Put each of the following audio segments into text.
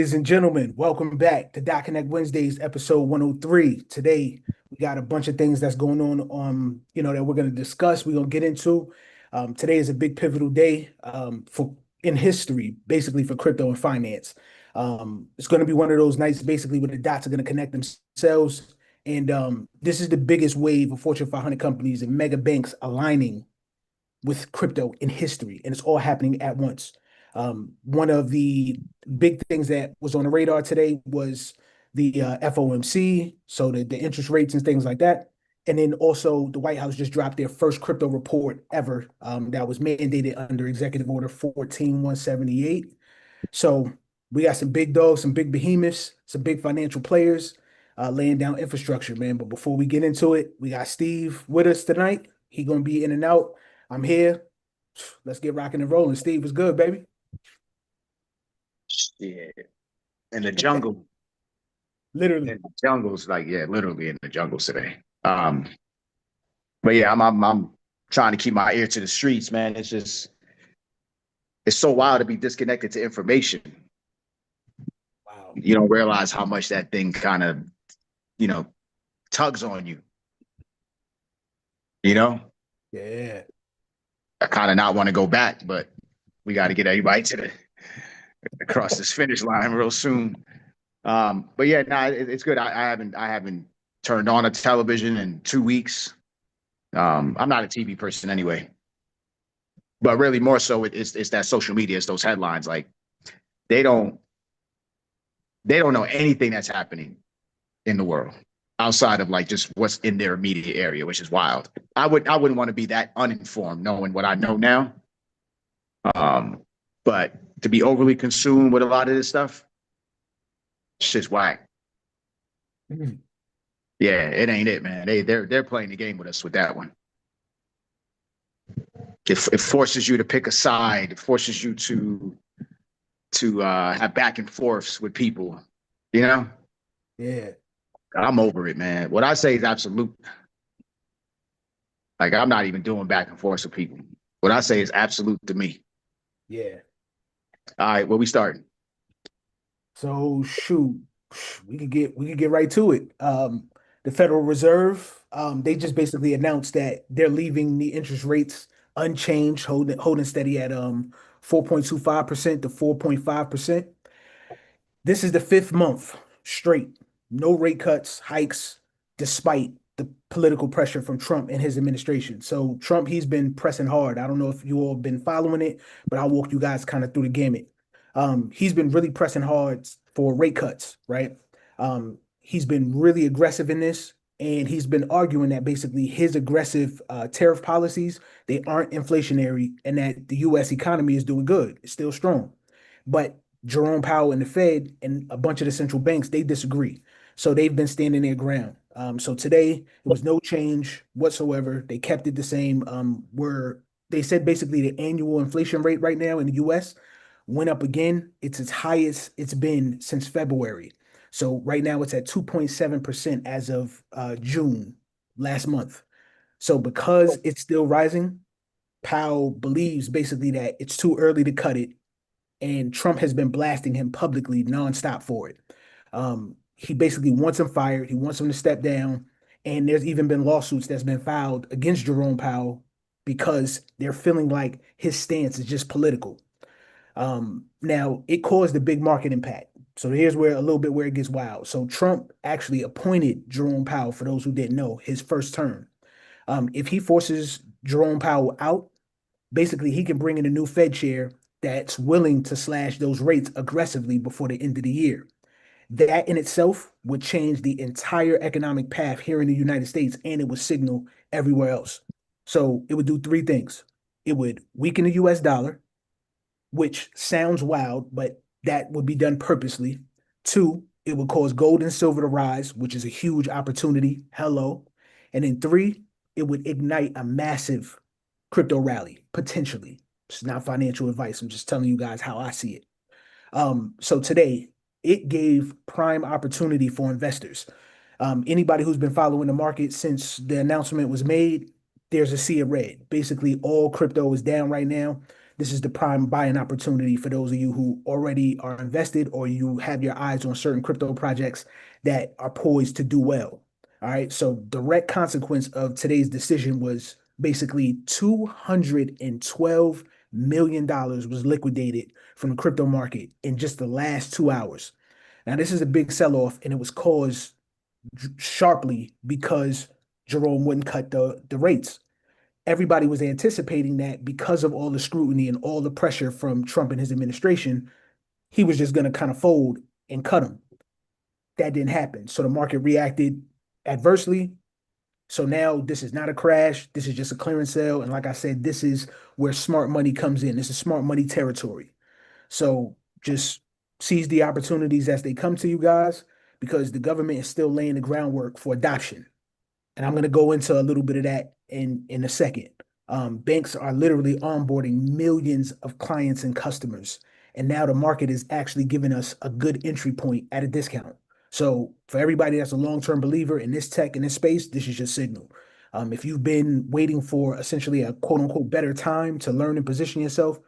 Ladies and gentlemen, welcome back to Dot Connect Wednesdays, episode 103. Today, we got a bunch of things that's going on, that we're going to discuss, we're going to get into. Today is a big pivotal day for in history, basically for crypto and finance. It's going to be one of those nights, basically, where the dots are going to connect themselves. And this is the biggest wave of Fortune 500 companies and mega banks aligning with crypto in history, and it's all happening at once. One of the big things that was on the radar today was the FOMC, so the interest rates and things like that. And then also the White House just dropped their first crypto report ever that was mandated under Executive Order 14178. So we got some big dogs, some big behemoths, some big financial players laying down infrastructure, man. But before we get into it, we got Steve with us tonight. He gonna be in and out. I'm here. Let's get rocking and rolling. Steve, was good, baby. Yeah, in the jungle, Literally. in the jungles, like yeah, literally in the jungles today. But yeah, I'm trying to keep my ear to the streets, man. It's so wild to be disconnected to information. Wow. You don't realize how much that thing kind of, you know, tugs on you. You know, Yeah. I kind of not want to go back, but we got to get everybody to the across this finish line real soon. But yeah, no, it's good. I haven't turned on a television in 2 weeks. I'm not a TV person anyway, but really more so it's that social media, it's those headlines. Like they don't they don't know anything that's happening in the world outside of like just what's in their immediate area, which is wild. I wouldn't want to be that uninformed knowing what I know now. Um, but to be overly consumed with a lot of this stuff, shit's whack. Mhm. Yeah, it ain't it, man. They're playing the game with us with that one. It forces you to pick a side. It forces you to have back and forths with people. You know, Yeah. I'm over it, man. What I say is absolute. Like I'm not even doing back and forths with people. What I say is absolute to me. Yeah. All right, where we starting? So shoot, we could get right to it. The Federal Reserve, they just basically announced that they're leaving the interest rates unchanged, holding steady at 4.25% to 4.5%. This is the fifth month straight. No rate cuts, hikes, despite the political pressure from Trump and his administration. So Trump, he's been pressing hard. I don't know if you all been following it, but I'll walk you guys kind of through the gamut. He's been really pressing hard for rate cuts, right? He's been really aggressive in this, and he's been arguing that basically his aggressive tariff policies, they aren't inflationary, and that the U.S. economy is doing good. It's still strong. But Jerome Powell and the Fed and a bunch of the central banks, they disagree. So they've been standing their ground. So today it was no change whatsoever. They kept it the same. Where they said basically the annual inflation rate right now in the US went up again. It's its highest it's been since February. So right now it's at 2.7% as of June last month. So because it's still rising, Powell believes basically that it's too early to cut it, and Trump has been blasting him publicly nonstop for it. He basically wants him fired. He wants him to step down. And there's even been lawsuits that's been filed against Jerome Powell because they're feeling like his stance is just political. Now, it caused a big market impact. So here's where a little bit where it gets wild. So Trump actually appointed Jerome Powell, for those who didn't know, his first term. If he forces Jerome Powell out, basically he can bring in a new Fed chair that's willing to slash those rates aggressively before the end of the year. That in itself would change the entire economic path here in the United States, and it would signal everywhere else. So it would do three things. It would weaken the US dollar, which sounds wild, but that would be done purposely. Two, it would cause gold and silver to rise, which is a huge opportunity. Hello. And then three, it would ignite a massive crypto rally, potentially. It's not financial advice. I'm just telling you guys how I see it. So today, it gave prime opportunity for investors. Anybody who's been following the market since the announcement was made, there's a sea of red. Basically, all crypto is down right now. this is the prime buying opportunity for those of you who already are invested or you have your eyes on certain crypto projects that are poised to do well. All right. So, direct consequence of today's decision was basically $212 million was liquidated from the crypto market in just the last 2 hours. Now, this is a big sell off, and it was caused sharply because Jerome wouldn't cut the rates. Everybody was anticipating that because of all the scrutiny and all the pressure from Trump and his administration, he was just going to kind of fold and cut them. That didn't happen. So the market reacted adversely. So now this is not a crash. This is just a clearance sale. And like I said, this is where smart money comes in. This is smart money territory. So just seize the opportunities as they come to you guys because the government is still laying the groundwork for adoption. And I'm going to go into a little bit of that in a second. Banks are literally onboarding millions of clients and customers. And now the market is actually giving us a good entry point at a discount. So for everybody that's a long-term believer in this tech, in this space, this is your signal. If you've been waiting for essentially a quote unquote better time to learn and position yourself,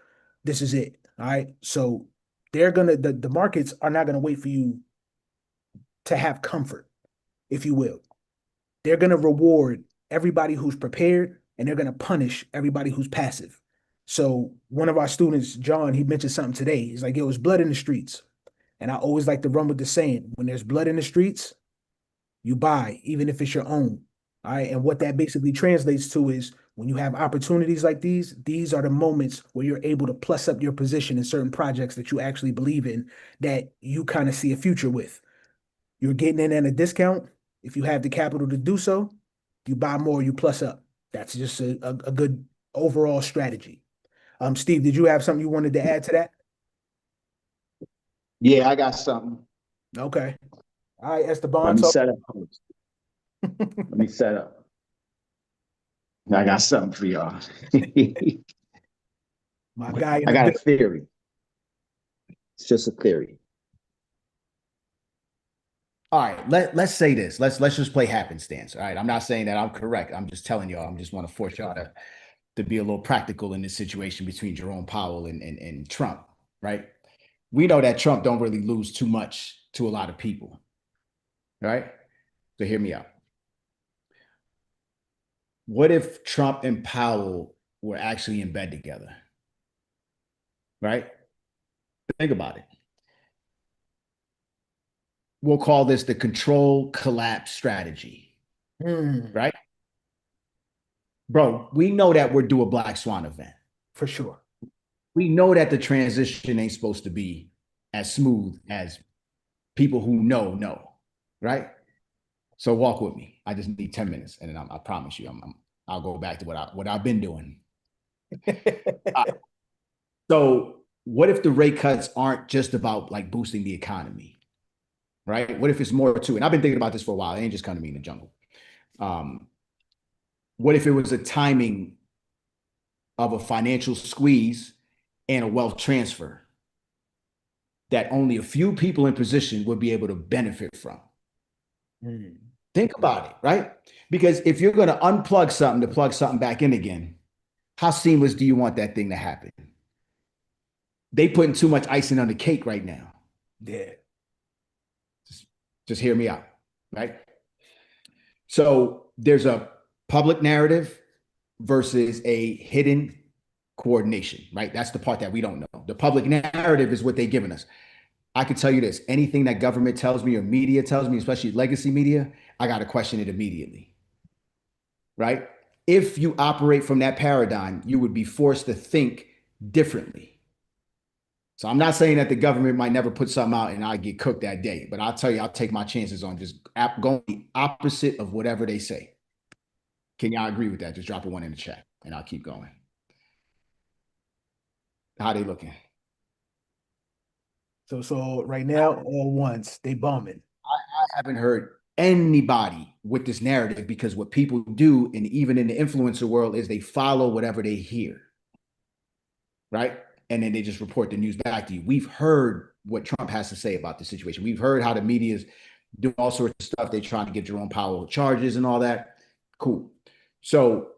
this is it. All right. So the markets are not gonna wait for you to have comfort, if you will. They're gonna reward everybody who's prepared and they're gonna punish everybody who's passive. So one of our students, John, he mentioned something today. He's like, yo, it's blood in the streets. And I always like to run with the saying, when there's blood in the streets, you buy, even if it's your own. All right. And what that basically translates to is when you have opportunities like these are the moments where you're able to plus up your position in certain projects that you actually believe in, that you kind of see a future with. You're getting in at a discount. If you have the capital to do so, you buy more, you plus up. That's just a good overall strategy. Steve, did you have something you wanted to add to that? Yeah, I got something. Okay. All right, Let Esteban, me talk. set up. Let me set up. I got something for y'all. My guy in I the got a building. theory. It's just a theory. All right, let's say this. Let's just play happenstance. All right. I'm not saying that I'm correct. I'm just telling y'all, I'm just want to force y'all to be a little practical in this situation between Jerome Powell and Trump, right? We know that Trump don't really lose too much to a lot of people. Right? So hear me out. What if Trump and Powell were actually in bed together? Right? Think about it. We'll call this the control collapse strategy. Right? Bro, we know that we're due a Black Swan event. For sure. We know that the transition ain't supposed to be as smooth as people who know, right? So walk with me. I just need 10 minutes, and then I promise you, I'll go back to what I've been doing. So what if the rate cuts aren't just about like boosting the economy, right? What if it's more to it? And I've been thinking about this for a while. It ain't just come to me in the jungle. What if it was a timing of a financial squeeze and a wealth transfer that only a few people in position would be able to benefit from? Think about it, right? Because if you're going to unplug something to plug something back in again, how seamless do you want that thing to happen? They putting too much icing on the cake right now. Yeah. Just hear me out, right? So there's a public narrative versus a hidden coordination, right? That's the part that we don't know. The public narrative is what they've given us. I can tell you this, anything that government tells me or media tells me, especially legacy media, I got to question it immediately, right? If you operate from that paradigm, you would be forced to think differently. So I'm not saying that the government might never put something out and I get cooked that day, but I'll tell you, I'll take my chances on just going the opposite of whatever they say. Can y'all agree with that? Just drop a one in the chat and I'll keep going. How they looking? So right now, all once, they bombing. I haven't heard anybody with this narrative because what people do, and even in the influencer world, is they follow whatever they hear, right? And then they just report the news back to you. We've heard what Trump has to say about the situation. We've heard how the media is doing all sorts of stuff. They're trying to get Jerome Powell charges and all that. Cool. So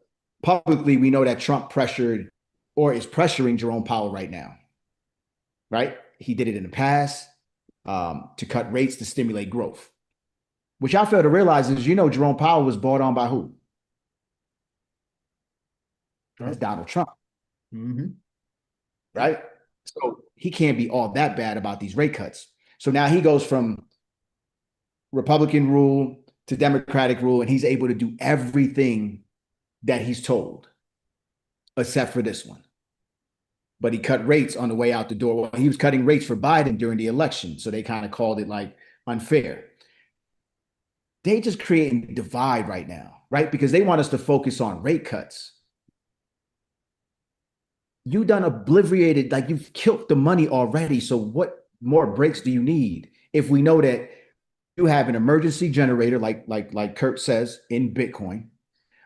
publicly, we know that Trump pressured or is pressuring Jerome Powell right now, right? He did it in the past to cut rates to stimulate growth. What y'all fail to realize is, Jerome Powell was bought on by who? That's Donald Trump, right? So he can't be all that bad about these rate cuts. So now he goes from Republican rule to Democratic rule, and he's able to do everything that he's told, except for this one. But he cut rates on the way out the door. Well, he was cutting rates for Biden during the election, so they kind of called it like unfair. They just creating a divide right now, right? Because they want us to focus on rate cuts. You done obliterated, like you've killed the money already. So what more breaks do you need? If we know that you have an emergency generator, like Kurt says, in Bitcoin.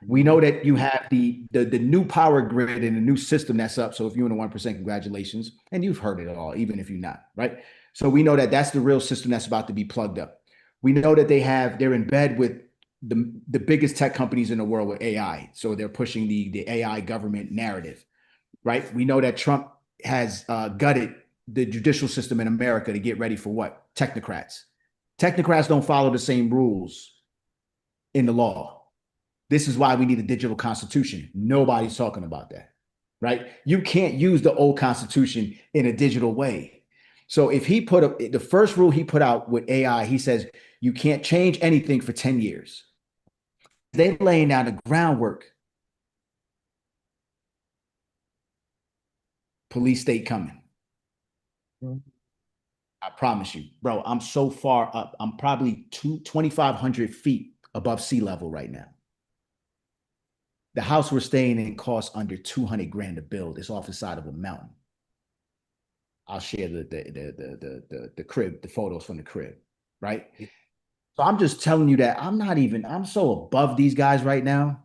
We know that you have the new power grid and a new system that's up. So if you're in the 1%, congratulations. And you've heard it all, even if you're not, right? So we know that that's the real system that's about to be plugged up. We know that they're in bed with the biggest tech companies in the world with AI. So they're pushing the AI government narrative, right? We know that Trump has gutted the judicial system in America to get ready for what? Technocrats. Technocrats don't follow the same rules in the law. This is why we need a digital constitution. Nobody's talking about that, right? You can't use the old constitution in a digital way. So if he put up the first rule he put out with AI, he says you can't change anything for 10 years. They're laying down the groundwork. Police state coming. I promise you, bro, I'm so far up. I'm probably 2,500 feet above sea level right now. The house we're staying in costs under 200 grand to build. It's off the side of a mountain. I'll share the crib, the photos from the crib, right? So I'm just telling you that I'm so above these guys right now.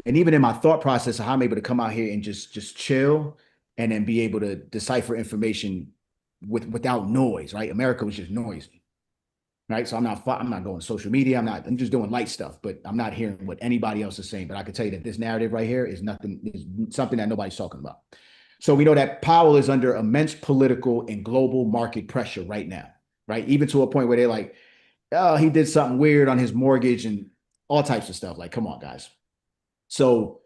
And even in my thought process of how I'm able to come out here and just chill and then be able to decipher information without noise, right? America was just noisy. Right. So I'm not going to social media. I'm just doing light stuff, but I'm not hearing what anybody else is saying. But I can tell you that this narrative right here is something that nobody's talking about. So we know that Powell is under immense political and global market pressure right now, right? Even to a point where they're like, oh, he did something weird on his mortgage and all types of stuff. Like, come on, guys. So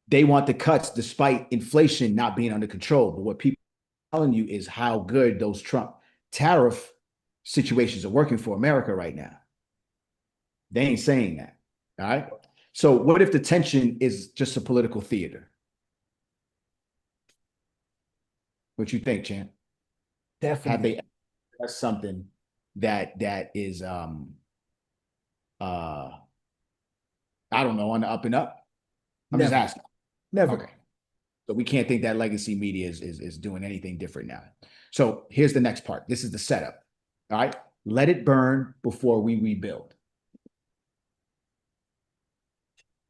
they want the cuts despite inflation not being under control. But what people are telling you is how good those Trump tariff situations are working for America right now. They ain't saying that. All right. So what if the tension is just a political theater? What you think, Champ? Definitely. Have they that's something that is I don't know, on the up and up? I'm Never. just asking. Never. Okay. So we can't think that legacy media is doing anything different now. So here's the next part. This is the setup. All right. Let it burn before we rebuild.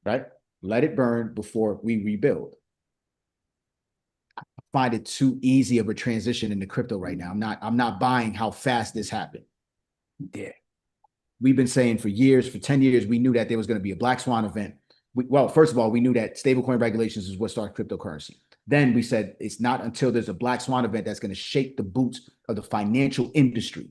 Right? Let it burn before we rebuild. I find it too easy of a transition into crypto right now. I'm not buying how fast this happened. Yeah. We've been saying for 10 years, we knew that there was going to be a black swan event. Well, first of all, we knew that stablecoin regulations is what started cryptocurrency. Then we said it's not until there's a black swan event that's going to shake the boots of the financial industry.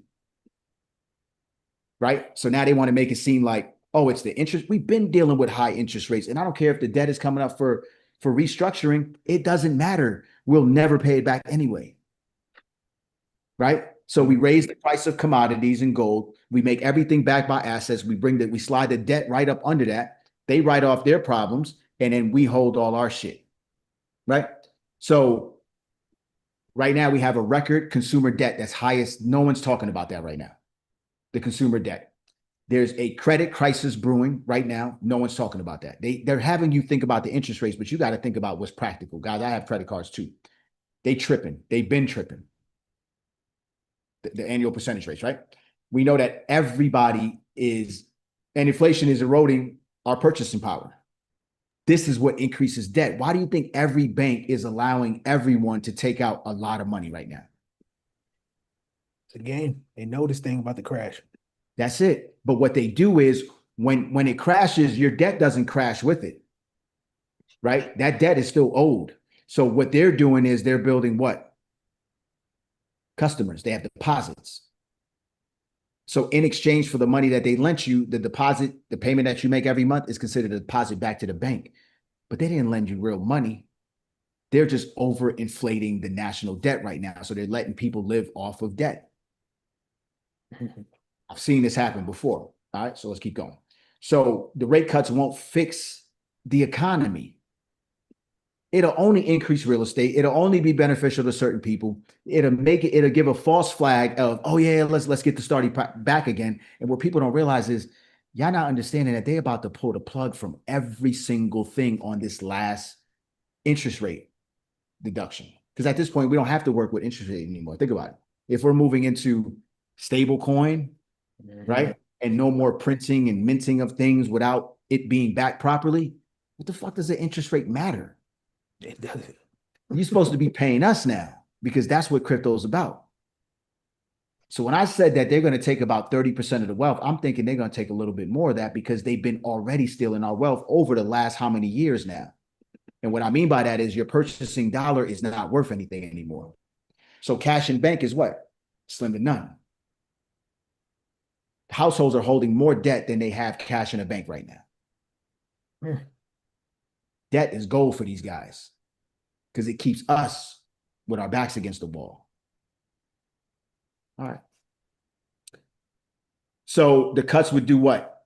Right? So now they want to make it seem like, oh, it's the interest. We've been dealing with high interest rates. And I don't care if the debt is coming up for restructuring. It doesn't matter. We'll never pay it back anyway. Right? So we raise the price of commodities and gold. We make everything back by assets. We slide the debt right up under that. They write off their problems, and then we hold all our shit. Right? So right now we have a record consumer debt that's highest. No one's talking about that right now. The consumer debt. There's a credit crisis brewing right now. No one's talking about that. They're having you think about the interest rates, but you got to think about what's practical. Guys, I have credit cards too. They tripping. They've been tripping. The annual percentage rates, right? We know that everybody is, and inflation is eroding our purchasing power. This is what increases debt. Why do you think every bank is allowing everyone to take out a lot of money right now? It's a game. They know this thing about the crash. That's it. But what they do is when it crashes, your debt doesn't crash with it, right? That debt is still owed. So what they're doing is they're building what? Customers. They have deposits. So in exchange for the money that they lent you, the deposit, the payment that you make every month is considered a deposit back to the bank. But they didn't lend you real money. They're just overinflating the national debt right now. So they're letting people live off of debt. I've seen this happen before. All right, so let's keep going. So the rate cuts won't fix the economy. It'll only increase real estate. It'll only be beneficial to certain people. It'll give a false flag of, oh yeah, let's get the starting back again. And what people don't realize is y'all not understanding that they're about to pull the plug from every single thing on this last interest rate deduction. Because at this point, we don't have to work with interest rate anymore. Think about it. If we're moving into stable coin, right? And no more printing and minting of things without it being backed properly, what the fuck does the interest rate matter? It doesn't. You're supposed to be paying us now because that's what crypto is about. So when I said that they're going to take about 30% of the wealth, I'm thinking they're going to take a little bit more of that because they've been already stealing our wealth over the last how many years now. And what I mean by that is your purchasing dollar is not worth anything anymore. So cash in bank is what? Slim to none. Households are holding more debt than they have cash in a bank right now. Debt is gold for these guys because it keeps us with our backs against the wall. All right. So the cuts would do what?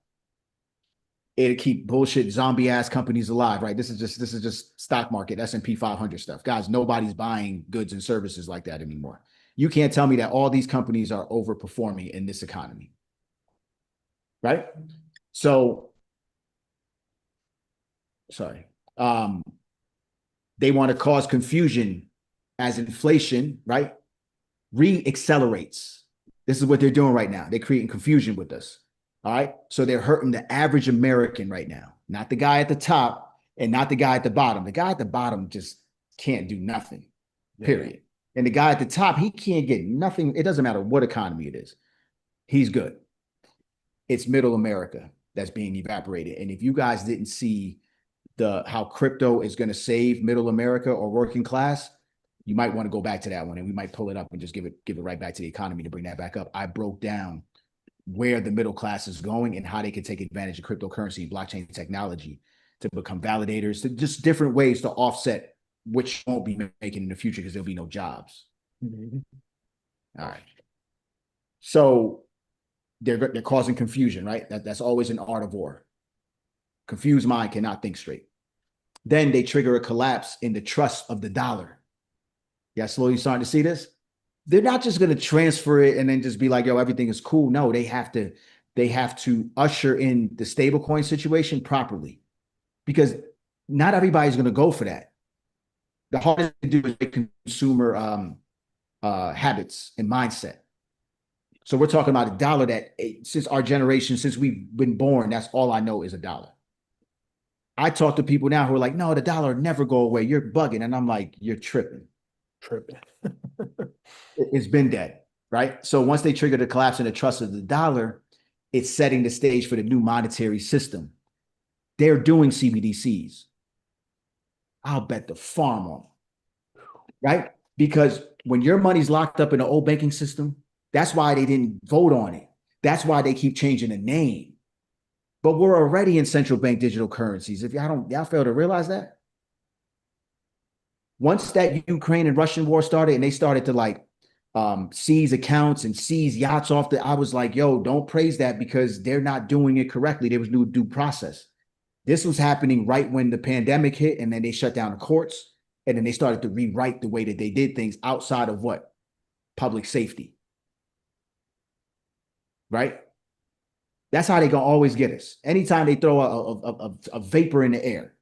It'd keep bullshit zombie ass companies alive, right? This is just stock market, S&P 500 stuff. Guys, nobody's buying goods and services like that anymore. You can't tell me that all these companies are overperforming in this economy. Right? So, sorry. They want to cause confusion as inflation, right? Re-accelerates. This is what they're doing right now. They're creating confusion with us. All right. So they're hurting the average American right now, not the guy at the top and not the guy at the bottom. The guy at the bottom just can't do nothing, period. And the guy at the top, he can't get nothing. It doesn't matter what economy it is. He's good. It's middle America that's being evaporated. And if you guys didn't see how crypto is going to save middle America or working class, you might want to go back to that one and we might pull it up and just give it right back to the economy to bring that back up. I broke down where the middle class is going and how they can take advantage of cryptocurrency and blockchain technology to become validators, to just different ways to offset which won't be making in the future because there'll be no jobs. All right. So they're causing confusion, right? That's always an art of war. Confused mind cannot think straight. Then they trigger a collapse in the trust of the dollar. Yeah, slowly starting to see this. They're not just going to transfer it and then just be like, yo, everything is cool. No, they have to usher in the stablecoin situation properly because not everybody's going to go for that. The hardest thing to do is make consumer habits and mindset. So we're talking about a dollar that since our generation, since we've been born, that's all I know is a dollar. I talk to people now who are like, no, the dollar never go away. You're bugging. And I'm like, you're tripping. It's been dead, right? So once they trigger the collapse in the trust of the dollar, it's setting the stage for the new monetary system. They're doing CBDCs. I'll bet the farm on them, right? Because when your money's locked up in the old banking system, that's why they didn't vote on it. That's why they keep changing the name. But we're already in central bank digital currencies. If y'all fail to realize that. Once that Ukraine and Russian war started and they started to seize accounts and seize yachts I was like, yo, don't praise that because they're not doing it correctly. There was no due process. This was happening right when the pandemic hit and then they shut down the courts and then they started to rewrite the way that they did things outside of what? Public safety. Right? That's how they gonna always get us. Anytime they throw a vapor in the air,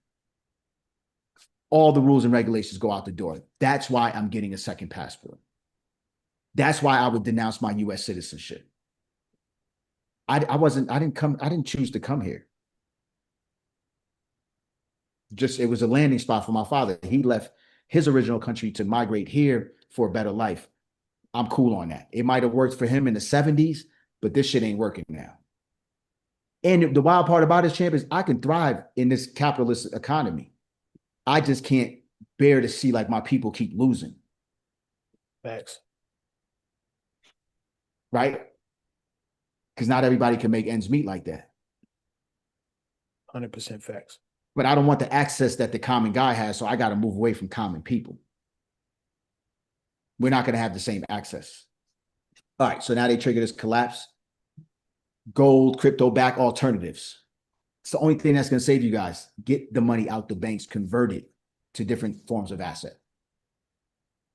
all the rules and regulations go out the door. That's why I'm getting a second passport. That's why I would denounce my US citizenship. I didn't choose to come here. Just it was a landing spot for my father. He left his original country to migrate here for a better life. I'm cool on that. It might have worked for him in the 70s, but this shit ain't working now. And the wild part about this, champ, is I can thrive in this capitalist economy. I just can't bear to see like my people keep losing. Facts. Right? Because not everybody can make ends meet like that. 100% facts. But I don't want the access that the common guy has, so I got to move away from common people. We're not going to have the same access. All right, so now they trigger this collapse. Gold, crypto back alternatives. It's the only thing that's going to save you guys. Get the money out the banks, convert it to different forms of asset.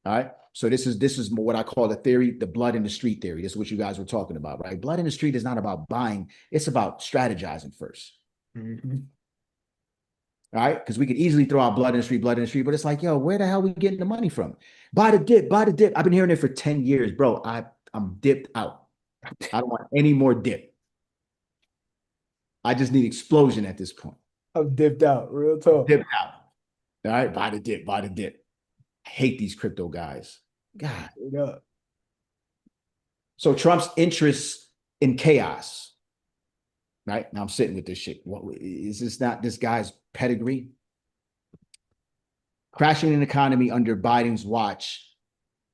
All right. So this is what I call the theory, the blood in the street theory. This is what you guys were talking about, right? Blood in the street is not about buying. It's about strategizing first. Mm-hmm. All right. Because we could easily throw out blood in the street, but it's like, yo, where the hell are we getting the money from? Buy the dip, buy the dip. I've been hearing it for 10 years, bro. I'm dipped out. I don't want any more dip. I just need explosion at this point. I'm dipped out, real talk. Dipped out. All right. Buy the dip, buy the dip. I hate these crypto guys. God. Yeah. So Trump's interest in chaos, right? Now I'm sitting with this shit. What is this not this guy's pedigree? Crashing an economy under Biden's watch,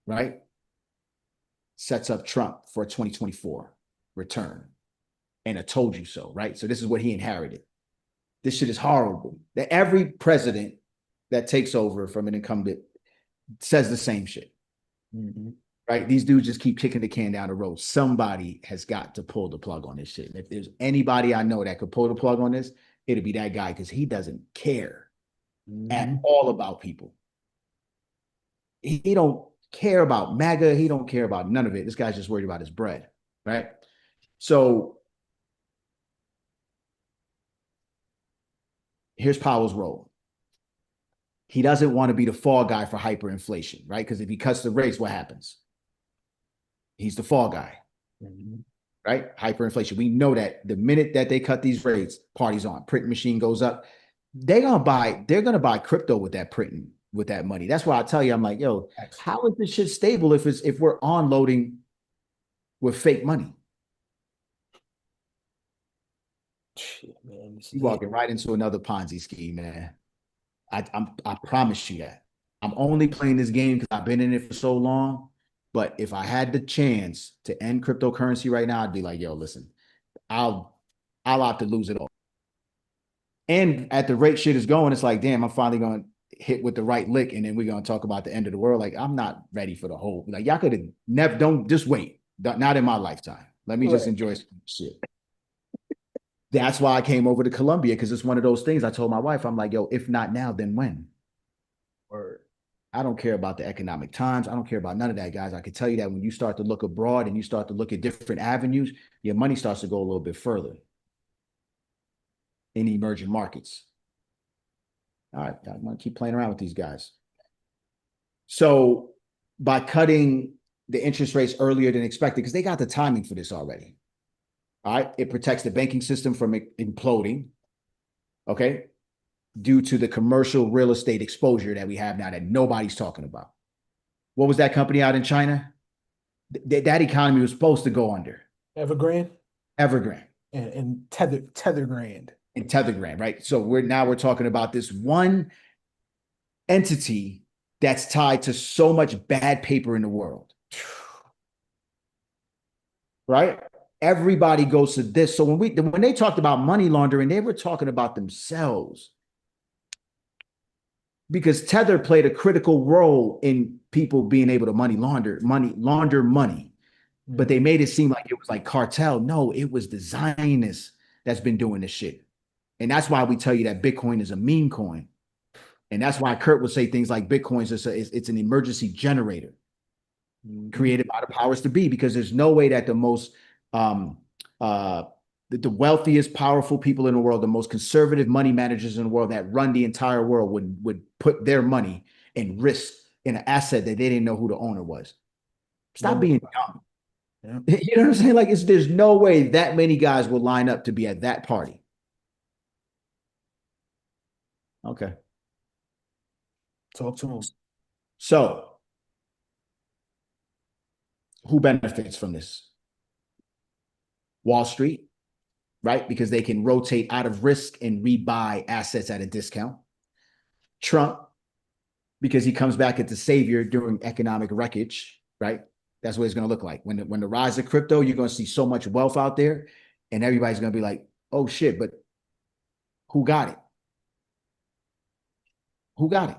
right? Sets up Trump for a 2024 return. And I told you so, right? So this is what he inherited. This shit is horrible. That every president that takes over from an incumbent says the same shit. Mm-hmm. Right? These dudes just keep kicking the can down the road. Somebody has got to pull the plug on this shit. And if there's anybody I know that could pull the plug on this, it'll be that guy because he doesn't care at all about people. He don't care about MAGA. He don't care about none of it. This guy's just worried about his bread, right? So here's Powell's role. He doesn't want to be the fall guy for hyperinflation, right? Because if he cuts the rates, what happens? He's the fall guy, right? Hyperinflation. We know that the minute that they cut these rates, party's on. Print machine goes up. They're gonna buy crypto with that printing, with that money. That's why I tell you, I'm like, yo, how is this shit stable if we're onloading with fake money? Shit, man. You walking right into another Ponzi scheme, man. I promise you that. I'm only playing this game because I've been in it for so long. But if I had the chance to end cryptocurrency right now, I'd be like, yo, listen, I'll opt to lose it all. And at the rate shit is going, it's like, damn, I'm finally going to hit with the right lick, and then we're going to talk about the end of the world. Like, I'm not ready for the whole. Like, y'all could have never. Don't just wait. Not in my lifetime. Let me just enjoy some shit. That's why I came over to Colombia, because it's one of those things. I told my wife, I'm like, yo, if not now, then when? Or I don't care about the economic times. I don't care about none of that, guys. I can tell you that when you start to look abroad and you start to look at different avenues, your money starts to go a little bit further in emerging markets. All right, I'm going to keep playing around with these guys. So by cutting the interest rates earlier than expected, because they got the timing for this already. All right, it protects the banking system from imploding. Okay, due to the commercial real estate exposure that we have now that nobody's talking about. What was that company out in China? That economy was supposed to go under. Evergrande And Tethergrande. And Tethergrande, right? So we're talking about this one entity that's tied to so much bad paper in the world. Right? Everybody goes to this. So when they talked about money laundering, they were talking about themselves. Because Tether played a critical role in people being able to launder money. But they made it seem like it was like cartel. No, it was the Zionists that's been doing this shit. And that's why we tell you that Bitcoin is a meme coin. And that's why Kurt would say things like Bitcoin it's an emergency generator created by the powers to be, because there's no way that the most the wealthiest, powerful people in the world, the most conservative money managers in the world that run the entire world would put their money in risk in an asset that they didn't know who the owner was. Stop being dumb. Yeah. You know what I'm saying? Like, there's no way that many guys will line up to be at that party. Okay. Talk to him. So, who benefits from this? Wall Street, right? Because they can rotate out of risk and rebuy assets at a discount. Trump, because he comes back as the savior during economic wreckage, right? That's what it's going to look like. When the rise of crypto, you're going to see so much wealth out there, and everybody's going to be like, oh shit, but who got it? Who got it?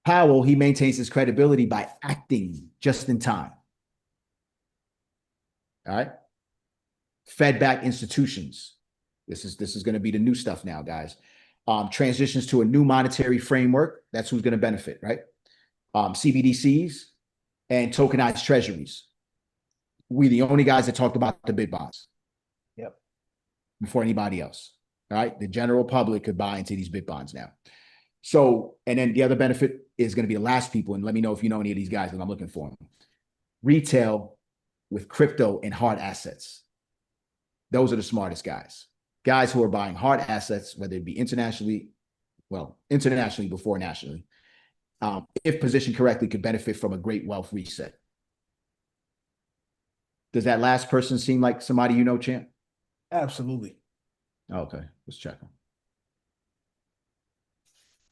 Powell, he maintains his credibility by acting just in time. All right. Fed-backed institutions. This is going to be the new stuff now, guys. Transitions to a new monetary framework. That's who's going to benefit, right? CBDCs and tokenized treasuries. We the only guys that talked about the bid bonds. Yep. Before anybody else. All right. The general public could buy into these bid bonds now. So, and then the other benefit is going to be the last people. And let me know if you know any of these guys that I'm looking for. Retail with crypto and hard assets. Those are the smartest guys. Guys who are buying hard assets, whether it be internationally before nationally, if positioned correctly, could benefit from a great wealth reset. Does that last person seem like somebody you know, Champ? Absolutely. Okay, let's check them.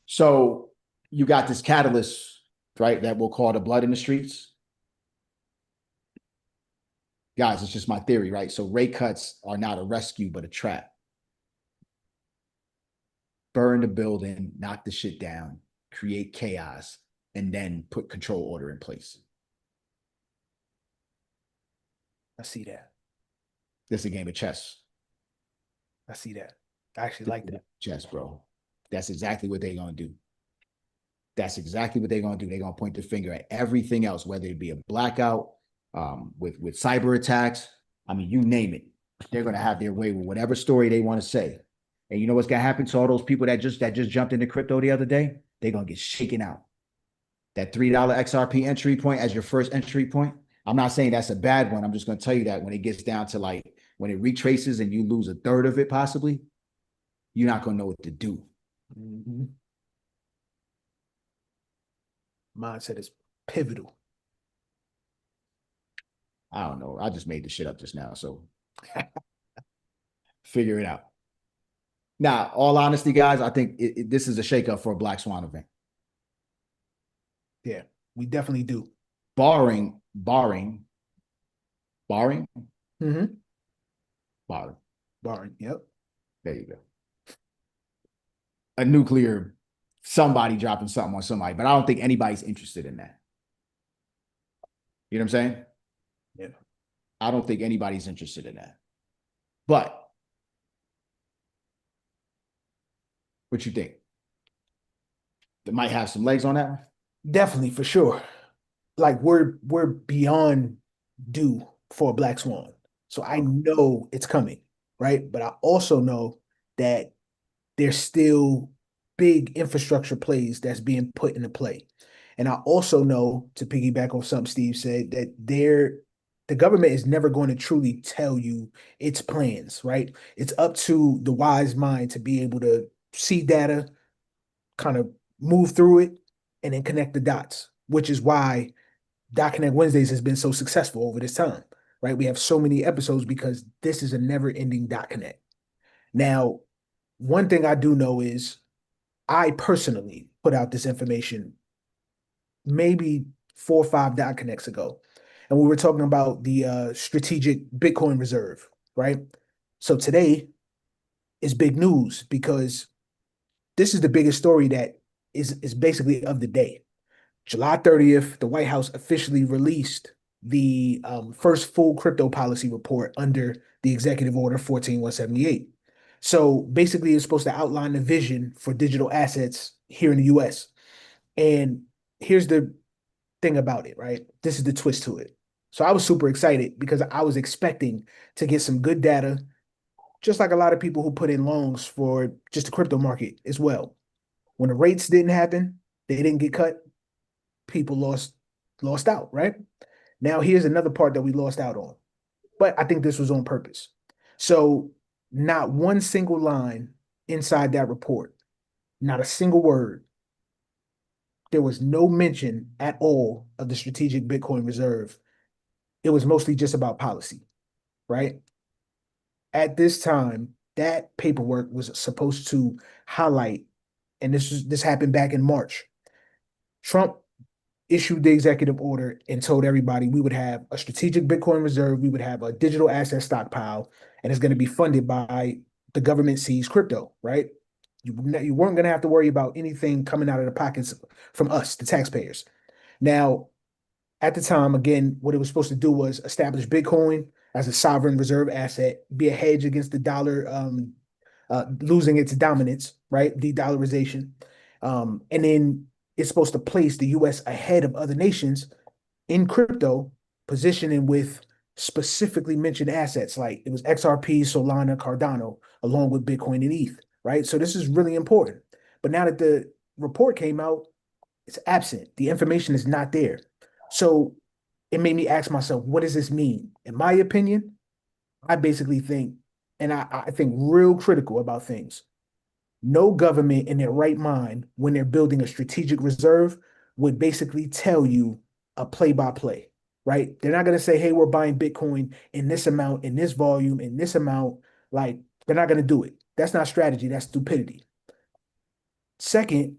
So you got this catalyst, right, that we'll call the blood in the streets. Guys, it's just my theory, right? So rate cuts are not a rescue, but a trap. Burn the building, knock the shit down, create chaos, and then put control order in place. I see that. This is a game of chess. I see that. I actually like that. Chess, bro. That's exactly what they're going to do. That's exactly what they're going to do. They're going to point the finger at everything else, whether it be a blackout, with cyber attacks. I mean, you name it. They're going to have their way with whatever story they want to say. And you know what's going to happen to all those people that just jumped into crypto the other day? They're going to get shaken out. That $3 XRP entry point as your first entry point. I'm not saying that's a bad one. I'm just going to tell you that when it gets down to like, when it retraces and you lose a third of it possibly, you're not going to know what to do. Mm-hmm. Mindset is pivotal. I don't know. I just made the shit up just now. So figure it out. Now, all honesty, guys, I think this is a shakeup for a Black Swan event. Yeah, we definitely do. Barring. Mm-hmm. Barring. Yep. There you go. A nuclear, somebody dropping something on somebody, but I don't think anybody's interested in that. You know what I'm saying? Yeah. I don't think anybody's interested in that. But what you think? It might have some legs on that one? Definitely, for sure. Like we're beyond due for a Black Swan. So I know it's coming, right? But I also know that there's still big infrastructure plays that's being put into play. And I also know, to piggyback on something Steve said, that the government is never going to truly tell you its plans, right? It's up to the wise mind to be able to see data, kind of move through it, and then connect the dots, which is why Dot Connect Wednesdays has been so successful over this time, right? We have so many episodes because this is a never-ending Dot Connect. Now, one thing I do know is I personally put out this information maybe 4 or 5 Dot Connects ago, and we were talking about the strategic Bitcoin reserve, right? So today is big news because this is the biggest story that is basically of the day. July 30th, the White House officially released the first full crypto policy report under the Executive Order 14178. So basically, it's supposed to outline the vision for digital assets here in the US. And here's the thing about it, right? This is the twist to it. So I was super excited because I was expecting to get some good data, just like a lot of people who put in loans for just the crypto market as well. When the rates didn't happen, they didn't get cut, people lost out, right? Now here's another part that we lost out on. But I think this was on purpose. So not one single line inside that report, not a single word. There was no mention at all of the strategic Bitcoin reserve. It was mostly just about policy, right? At this time, that paperwork was supposed to highlight and this happened back in March. Trump issued the executive order and told everybody we would have a strategic Bitcoin reserve, we would have a digital asset stockpile, and it's going to be funded by the government seized crypto, right? You weren't going to have to worry about anything coming out of the pockets from us, the taxpayers. Now, at the time, again, what it was supposed to do was establish Bitcoin as a sovereign reserve asset, be a hedge against the dollar losing its dominance, right? De-dollarization. And then it's supposed to place the US ahead of other nations in crypto, positioning with specifically mentioned assets like it was XRP, Solana, Cardano, along with Bitcoin and ETH, right? So this is really important. But now that the report came out, it's absent. The information is not there. So it made me ask myself, what does this mean? In my opinion, I basically think, and I think real critical about things. No government in their right mind, when they're building a strategic reserve, would basically tell you a play by play, right? They're not going to say, hey, we're buying Bitcoin in this amount, in this volume, in this amount. Like, they're not going to do it. That's not strategy. That's stupidity. Second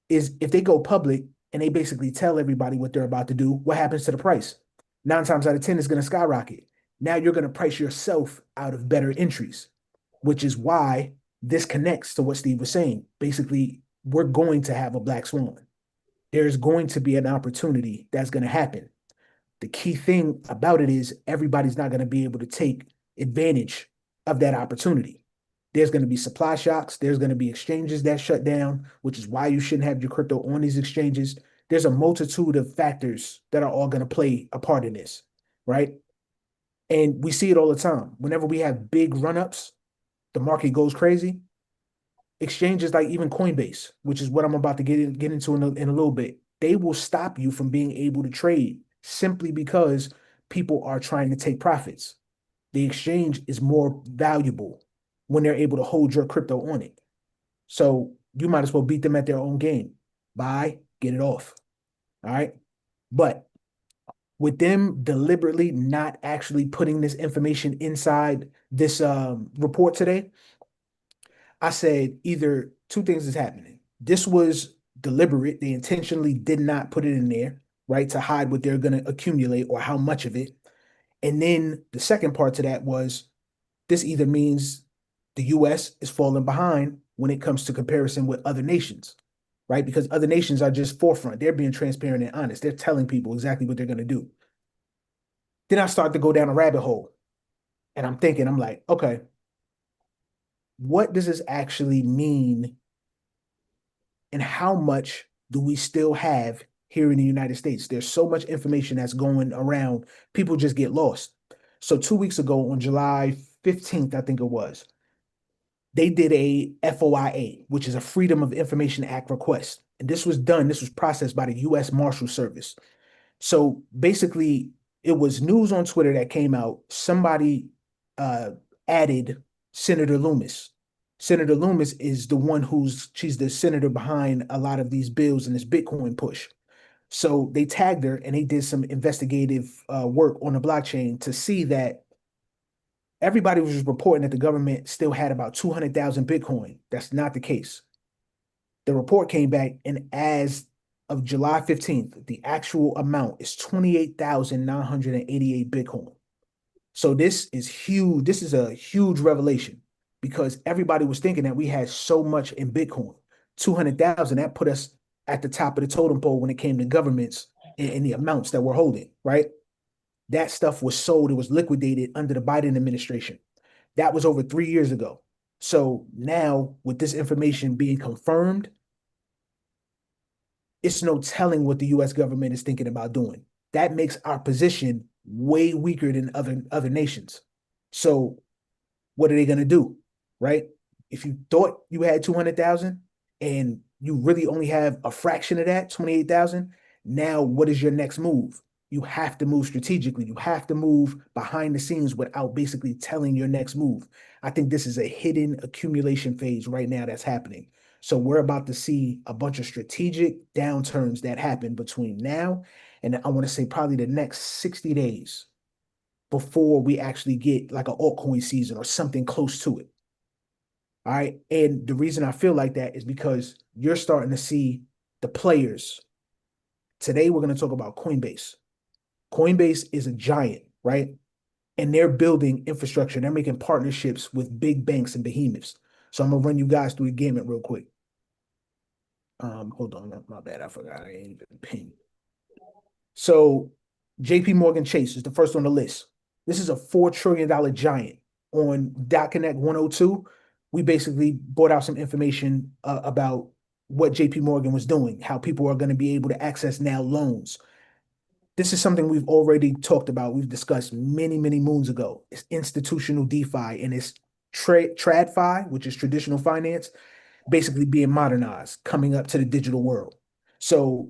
is if they go public and they basically tell everybody what they're about to do, what happens to the price? 9 times out of 10 is going to skyrocket. Now you're going to price yourself out of better entries, which is why this connects to what Steve was saying. Basically, we're going to have a black swan. There's going to be an opportunity that's going to happen. The key thing about it is everybody's not going to be able to take advantage of that opportunity. There's going to be supply shocks. There's going to be exchanges that shut down, which is why you shouldn't have your crypto on these exchanges. There's a multitude of factors that are all going to play a part in this, right? And we see it all the time. Whenever we have big run-ups, the market goes crazy. Exchanges like even Coinbase, which is what I'm about to get into in a little bit, they will stop you from being able to trade simply because people are trying to take profits. The exchange is more valuable when they're able to hold your crypto on it. So you might as well beat them at their own game. Buy, get it off. All right. But with them deliberately not actually putting this information inside this report today, I said either two things is happening. This was deliberate. They intentionally did not put it in there, right, to hide what they're going to accumulate or how much of it. And then the second part to that was this either means the US is falling behind when it comes to comparison with other nations, right? Because other nations are just forefront. They're being transparent and honest. They're telling people exactly what they're going to do. Then I start to go down a rabbit hole and I'm thinking, I'm like, okay, what does this actually mean and how much do we still have here in the United States? There's so much information that's going around, people just get lost. So 2 weeks ago, on July 15th, I think it was, they did a FOIA, which is a Freedom of Information Act request. And this was processed by the US Marshal Service. So basically, it was news on Twitter that came out. Somebody uh, added Senator Loomis. Senator Loomis is the one she's the senator behind a lot of these bills and this Bitcoin push. So they tagged her and they did some investigative work on the blockchain to see that everybody was reporting that the government still had about 200,000 Bitcoin. That's not the case. The report came back, and as of July 15th, the actual amount is 28,988 Bitcoin. So this is huge. This is a huge revelation because everybody was thinking that we had so much in Bitcoin. 200,000, that put us at the top of the totem pole when it came to governments and the amounts that we're holding, right? That stuff was sold, it was liquidated under the Biden administration. That was over 3 years ago. So now, with this information being confirmed, it's no telling what the US government is thinking about doing. That makes our position way weaker than other nations. So what are they going to do? Right? If you thought you had 200,000 and you really only have a fraction of that, 28,000, now what is your next move? You have to move strategically. You have to move behind the scenes without basically telling your next move. I think this is a hidden accumulation phase right now that's happening. So we're about to see a bunch of strategic downturns that happen between now and I want to say probably the next 60 days before we actually get like an altcoin season or something close to it. All right. And the reason I feel like that is because you're starting to see the players. Today, we're going to talk about Coinbase. Coinbase is a giant, right? And they're building infrastructure. They're making partnerships with big banks and behemoths. So I'm gonna run you guys through the gamut real quick. Hold on, my bad. I forgot. I ain't even pinned. So JPMorgan Chase is the first on the list. This is a $4 trillion giant. On Connect 102, we basically brought out some information about what JP Morgan was doing, how people are going to be able to access now loans. This is something we've already talked about. We've discussed many, many moons ago. It's institutional DeFi and it's TradFi, which is traditional finance, basically being modernized, coming up to the digital world. So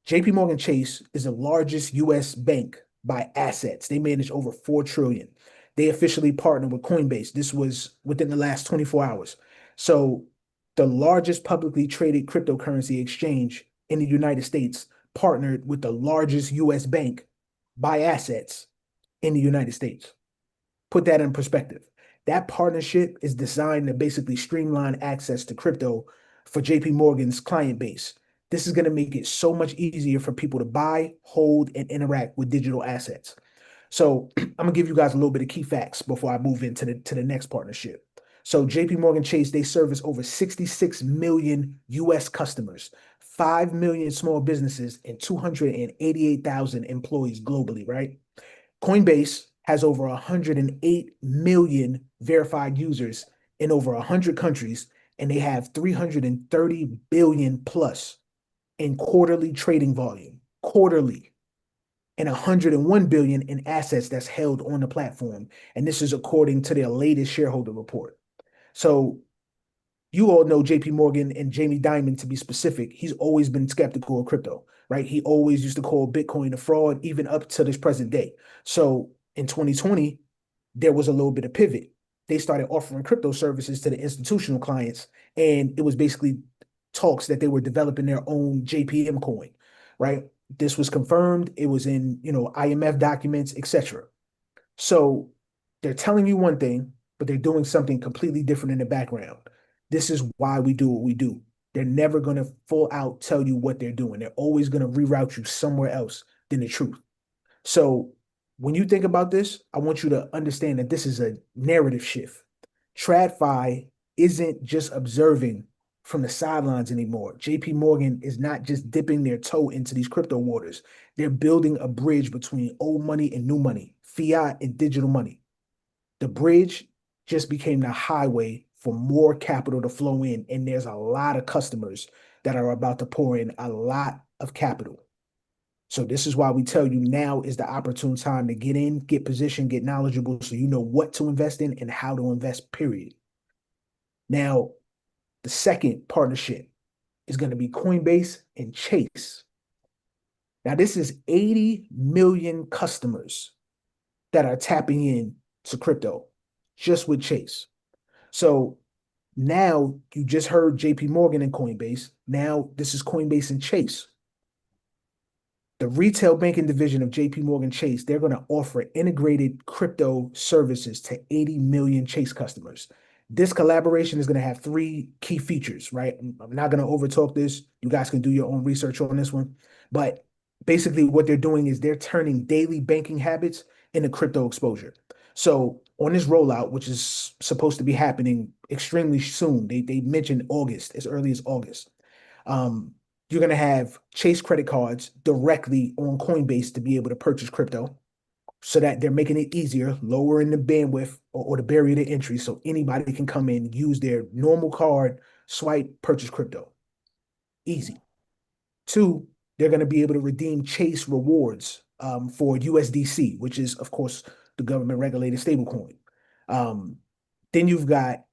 JP Morgan Chase is the largest US bank by assets. They manage over 4 trillion. They officially partnered with Coinbase. This was within the last 24 hours. So the largest publicly traded cryptocurrency exchange in the United States partnered with the largest US bank by assets in the United States. Put that in perspective. That partnership is designed to basically streamline access to crypto for JP Morgan's client base. This is going to make it so much easier for people to buy, hold, and interact with digital assets. So I'm gonna give you guys a little bit of key facts before I move into the next partnership. So JP Morgan Chase, they service over 66 million US customers, 5 million small businesses, and 288,000 employees globally, right? Coinbase has over 108 million verified users in over 100 countries, and they have 330 billion plus in quarterly trading volume, quarterly, and 101 billion in assets that's held on the platform. And this is according to their latest shareholder report. So you all know JP Morgan and Jamie Dimon to be specific. He's always been skeptical of crypto, right? He always used to call Bitcoin a fraud, even up to this present day. So in 2020, there was a little bit of pivot. They started offering crypto services to the institutional clients, and it was basically talks that they were developing their own JPM coin, right? This was confirmed. It was in, IMF documents, etc. So they're telling you one thing, but they're doing something completely different in the background. This is why we do what we do. They're never going to full out tell you what they're doing. They're always going to reroute you somewhere else than the truth. So when you think about this, I want you to understand that this is a narrative shift. TradFi isn't just observing from the sidelines anymore. JP Morgan is not just dipping their toe into these crypto waters. They're building a bridge between old money and new money, fiat and digital money. The bridge just became the highway for more capital to flow in, and there's a lot of customers that are about to pour in a lot of capital. So this is why we tell you now is the opportune time to get in, get positioned, get knowledgeable so you know what to invest in and how to invest, period. Now, the second partnership is going to be Coinbase and Chase. Now, this is 80 million customers that are tapping in to crypto just with Chase. So now you just heard JP Morgan and Coinbase. Now this is Coinbase and Chase. The retail banking division of JP Morgan Chase, they're going to offer integrated crypto services to 80 million Chase customers. This collaboration is going to have three key features, right? I'm not going to overtalk this. You guys can do your own research on this one. But basically, what they're doing is they're turning daily banking habits into crypto exposure. So on this rollout, which is supposed to be happening extremely soon, they mentioned August, as early as August. Um, you're going to have Chase credit cards directly on Coinbase to be able to purchase crypto so that they're making it easier, lowering the bandwidth or the barrier to entry so anybody can come in, use their normal card, swipe, purchase crypto. Easy. Two, they're going to be able to redeem Chase rewards for USDC, which is, of course, the government regulated stablecoin. Um, then you've got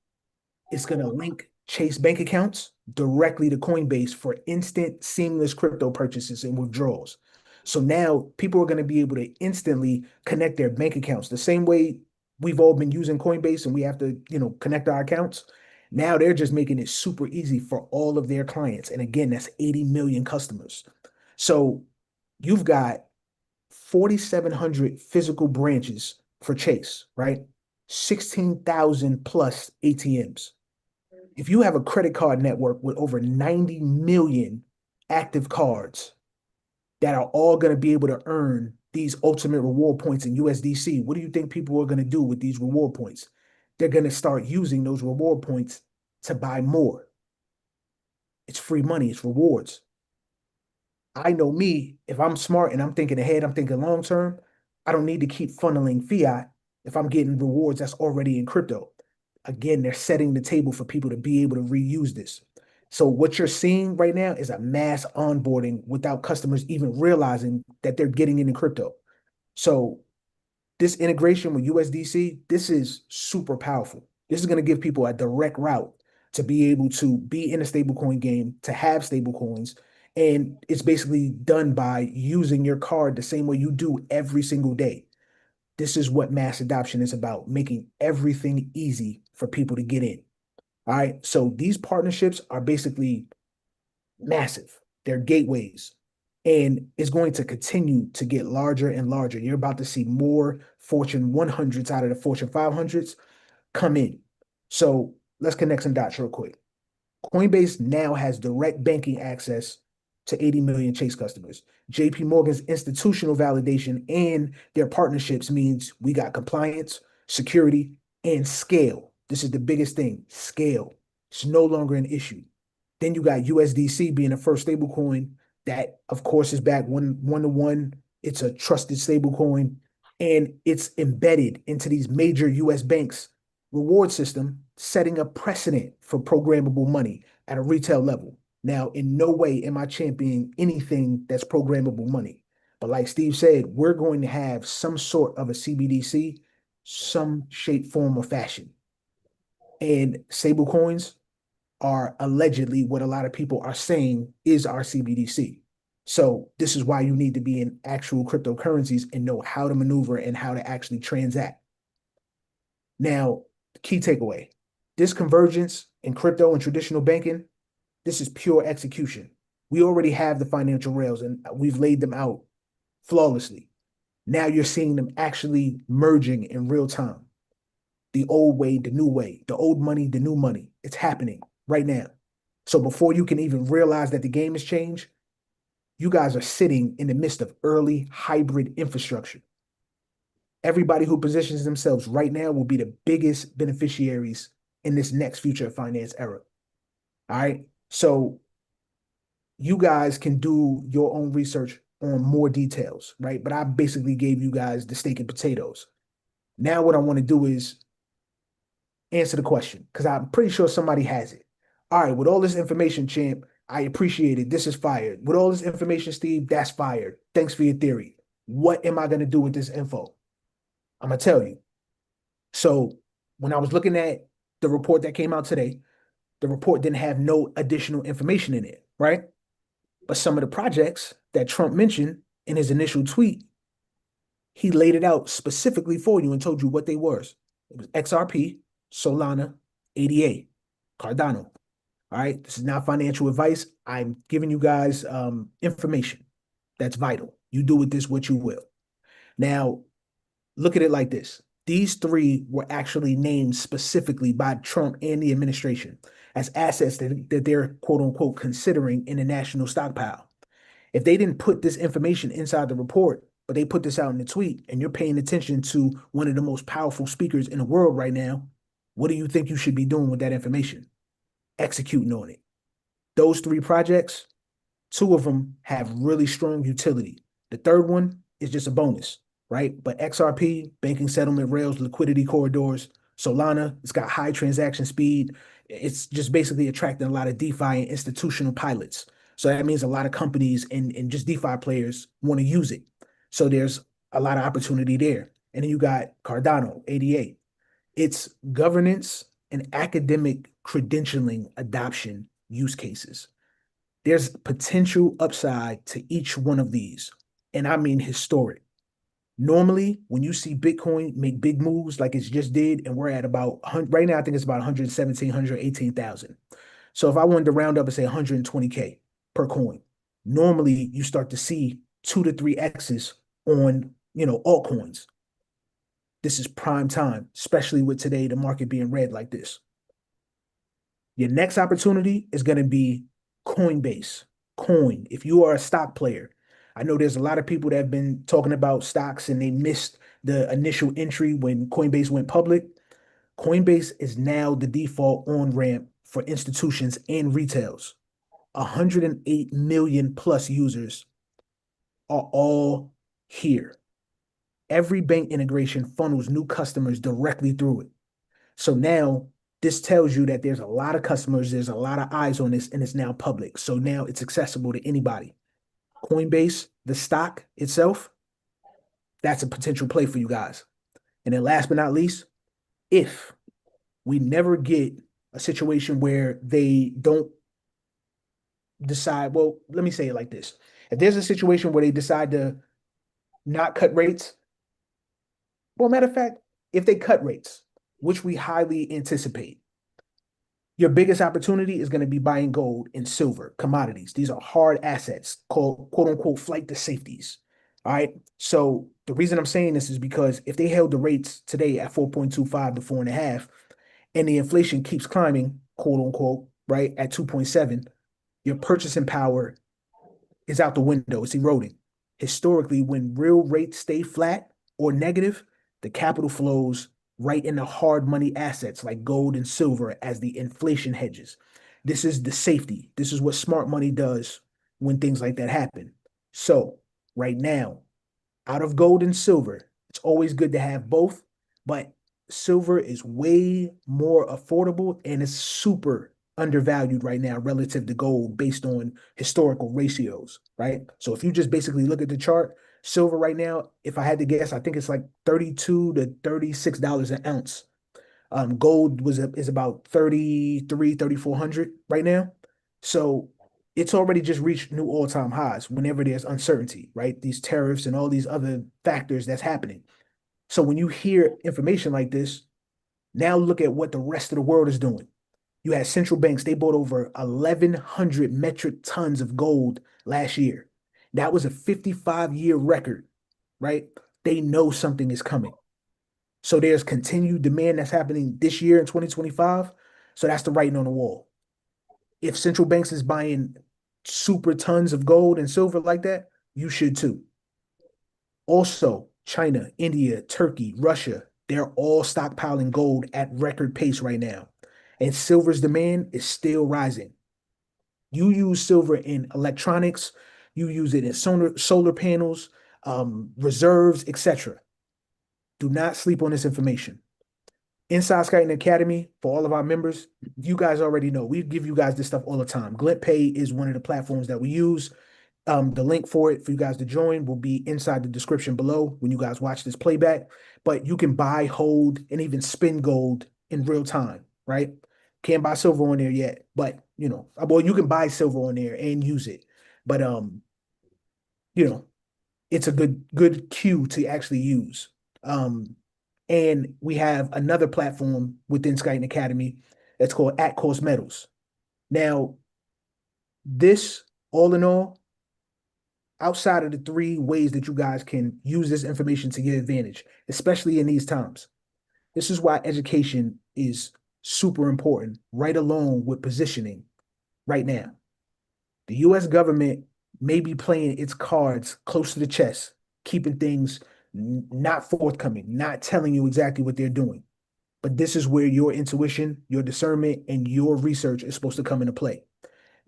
it's going to link Chase bank accounts directly to Coinbase for instant, seamless crypto purchases and withdrawals. So now people are going to be able to instantly connect their bank accounts the same way we've all been using Coinbase and we have to, connect our accounts. Now they're just making it super easy for all of their clients. And again, that's 80 million customers. So you've got 4,700 physical branches for Chase, right? 16,000 plus ATMs. If you have a credit card network with over 90 million active cards that are all going to be able to earn these ultimate reward points in USDC, what do you think people are going to do with these reward points? They're going to start using those reward points to buy more. It's free money, it's rewards. I know me, if I'm smart and I'm thinking ahead, I'm thinking long term, I don't need to keep funneling fiat if I'm getting rewards that's already in crypto. Again, they're setting the table for people to be able to reuse this. So what you're seeing right now is a mass onboarding without customers even realizing that they're getting into crypto. So this integration with USDC, this is super powerful. This is going to give people a direct route to be able to be in a stablecoin game, to have stablecoins. And it's basically done by using your card the same way you do every single day. This is what mass adoption is about, making everything easy for people to get in. All right. So these partnerships are basically massive. They're gateways. And it's going to continue to get larger and larger. You're about to see more Fortune 100s out of the Fortune 500s come in. So let's connect some dots real quick. Coinbase now has direct banking access to 80 million Chase customers. JPMorgan's institutional validation and their partnerships means we got compliance, security, and scale. This is the biggest thing, scale. It's no longer an issue. Then you got USDC being the first stablecoin that, of course, is back one to one. It's a trusted stablecoin, and it's embedded into these major US banks reward system, setting a precedent for programmable money at a retail level. Now, in no way am I championing anything that's programmable money. But like Steve said, we're going to have some sort of a CBDC, some shape, form, or fashion. And stable coins are allegedly what a lot of people are saying is our CBDC. So this is why you need to be in actual cryptocurrencies and know how to maneuver and how to actually transact. Now, key takeaway, this convergence in crypto and traditional banking, this is pure execution. We already have the financial rails and we've laid them out flawlessly. Now you're seeing them actually merging in real time. The old way, the new way, the old money, the new money. It's happening right now. So before you can even realize that the game has changed, you guys are sitting in the midst of early hybrid infrastructure. Everybody who positions themselves right now will be the biggest beneficiaries in this next future of finance era. All right. So you guys can do your own research on more details, right? But I basically gave you guys the steak and potatoes. Now, what I want to do is answer the question because I'm pretty sure somebody has it. All right, with all this information, champ, I appreciate it. This is fired. With all this information, Steve, that's fired. Thanks for your theory. What am I going to do with this info? I'm going to tell you. So, when I was looking at the report that came out today, the report didn't have no additional information in it, right? But some of the projects that Trump mentioned in his initial tweet, he laid it out specifically for you and told you what they were. It was XRP, Solana, ADA, Cardano. All right. This is not financial advice. I'm giving you guys information that's vital. You do with this what you will. Now, look at it like this. These three were actually named specifically by Trump and the administration as assets that they're quote unquote considering in the national stockpile. If they didn't put this information inside the report, but they put this out in the tweet, and you're paying attention to one of the most powerful speakers in the world right now, what do you think you should be doing with that information? Executing on it. Those three projects, two of them have really strong utility. The third one is just a bonus, right? But XRP, banking settlement rails, liquidity corridors, Solana, it's got high transaction speed. It's just basically attracting a lot of DeFi and institutional pilots. So that means a lot of companies and just DeFi players want to use it. So there's a lot of opportunity there. And then you got Cardano, ADA. It's governance and academic credentialing adoption use cases. There's potential upside to each one of these, and I mean historic. Normally, when you see Bitcoin make big moves like it's just did, and we're at about right now, I think it's about 117, 118,000. So if I wanted to round up and say 120K per coin, normally you start to see 2 to 3 X's on altcoins. This is prime time, especially with today the market being red like this. Your next opportunity is going to be Coinbase. Coin. If you are a stock player, I know there's a lot of people that have been talking about stocks and they missed the initial entry when Coinbase went public. Coinbase is now the default on ramp for institutions and retails. 108 million plus users are all here. Every bank integration funnels new customers directly through it. So now this tells you that there's a lot of customers, there's a lot of eyes on this, and it's now public. So now it's accessible to anybody. Coinbase, the stock itself, that's a potential play for you guys. And then last but not least, if we never get a situation where they don't decide, well, let me say it like this. If there's a situation where they decide to not cut rates, well, matter of fact, if they cut rates, which we highly anticipate, your biggest opportunity is going to be buying gold and silver, commodities. These are hard assets called quote unquote flight to safeties. All right. So the reason I'm saying this is because if they held the rates today at 4.25 to 4.5, and the inflation keeps climbing, quote unquote, right, at 2.7, your purchasing power is out the window. It's eroding. Historically, when real rates stay flat or negative, the capital flows right into hard money assets like gold and silver as the inflation hedges. This is the safety. This is what smart money does when things like that happen. So, right now, out of gold and silver, it's always good to have both, but silver is way more affordable and it's super undervalued right now relative to gold based on historical ratios, right? So if you just basically look at the chart, silver right now, if I had to guess, I think it's like 32 to $36 an ounce. Gold is about 33, 3,400 right now. So it's already just reached new all-time highs whenever there's uncertainty, right? These tariffs and all these other factors that's happening. So when you hear information like this, now look at what the rest of the world is doing. You had central banks, they bought over 1,100 metric tons of gold last year. That was a 55-year record, right? They know something is coming. So there's continued demand that's happening this year in 2025. So that's the writing on the wall. If central banks is buying super tons of gold and silver like that, you should too. Also, China, India, Turkey, Russia, they're all stockpiling gold at record pace right now. And silver's demand is still rising. You use silver in electronics, you use it in solar panels, reserves, etc. Do not sleep on this information. Inside Skyton Academy, for all of our members, you guys already know we give you guys this stuff all the time. GlintPay is one of the platforms that we use. The link for it for you guys to join will be inside the description below when you guys watch this playback. But you can buy, hold, and even spin gold in real time, right? Can't buy silver on there yet, but well, you can buy silver on there and use it. But you know, it's a good cue to actually use. And we have another platform within Skyton Academy that's called At Cost Metals. Now, this all in all, outside of the three ways that you guys can use this information to your advantage, especially in these times. This is why education is super important, right along with positioning right now. The US government may be playing its cards close to the chest, keeping things not forthcoming, not telling you exactly what they're doing. But this is where your intuition, your discernment, and your research is supposed to come into play.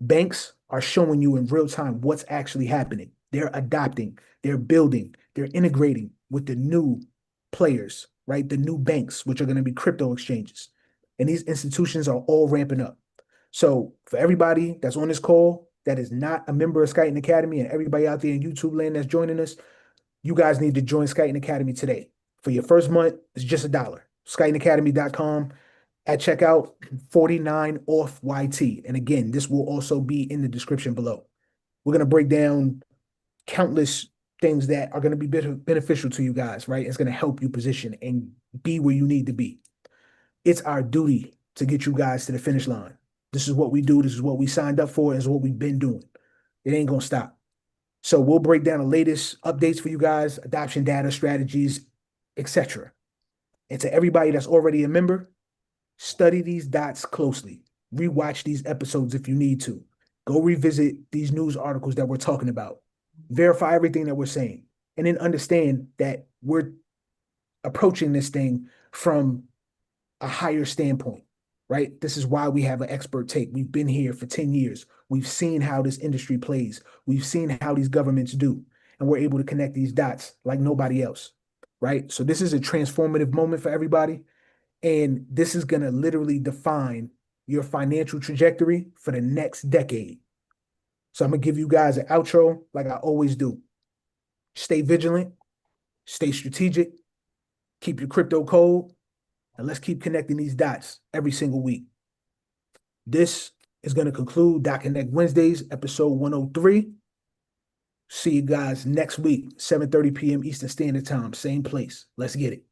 Banks are showing you in real time what's actually happening. They're adopting, they're building, they're integrating with the new players, right? The new banks, which are going to be crypto exchanges. And these institutions are all ramping up. So for everybody that's on this call that is not a member of Skyton Academy and everybody out there in YouTube land that's joining us, you guys need to join Skyton Academy today. For your first month, it's just $1. SkytonAcademy.com. At checkout, 49 off YT. And again, this will also be in the description below. We're going to break down countless things that are going to be beneficial to you guys, right? It's going to help you position and be where you need to be. It's our duty to get you guys to the finish line. This is what we do. This is what we signed up for. This is what we've been doing. It ain't going to stop. So we'll break down the latest updates for you guys, adoption data, strategies, etc. And to everybody that's already a member, study these dots closely. Rewatch these episodes if you need to. Go revisit these news articles that we're talking about. Verify everything that we're saying. And then understand that we're approaching this thing from a higher standpoint, right? This is why we have an expert take. We've been here for 10 years. We've seen how this industry plays. We've seen how these governments do. And we're able to connect these dots like nobody else, right? So this is a transformative moment for everybody. And this is going to literally define your financial trajectory for the next decade. So I'm going to give you guys an outro like I always do. Stay vigilant, stay strategic, keep your crypto cold, and let's keep connecting these dots every single week. This is going to conclude Dot Connect Wednesdays, episode 103. See you guys next week, 7:30 p.m. Eastern Standard Time, same place. Let's get it.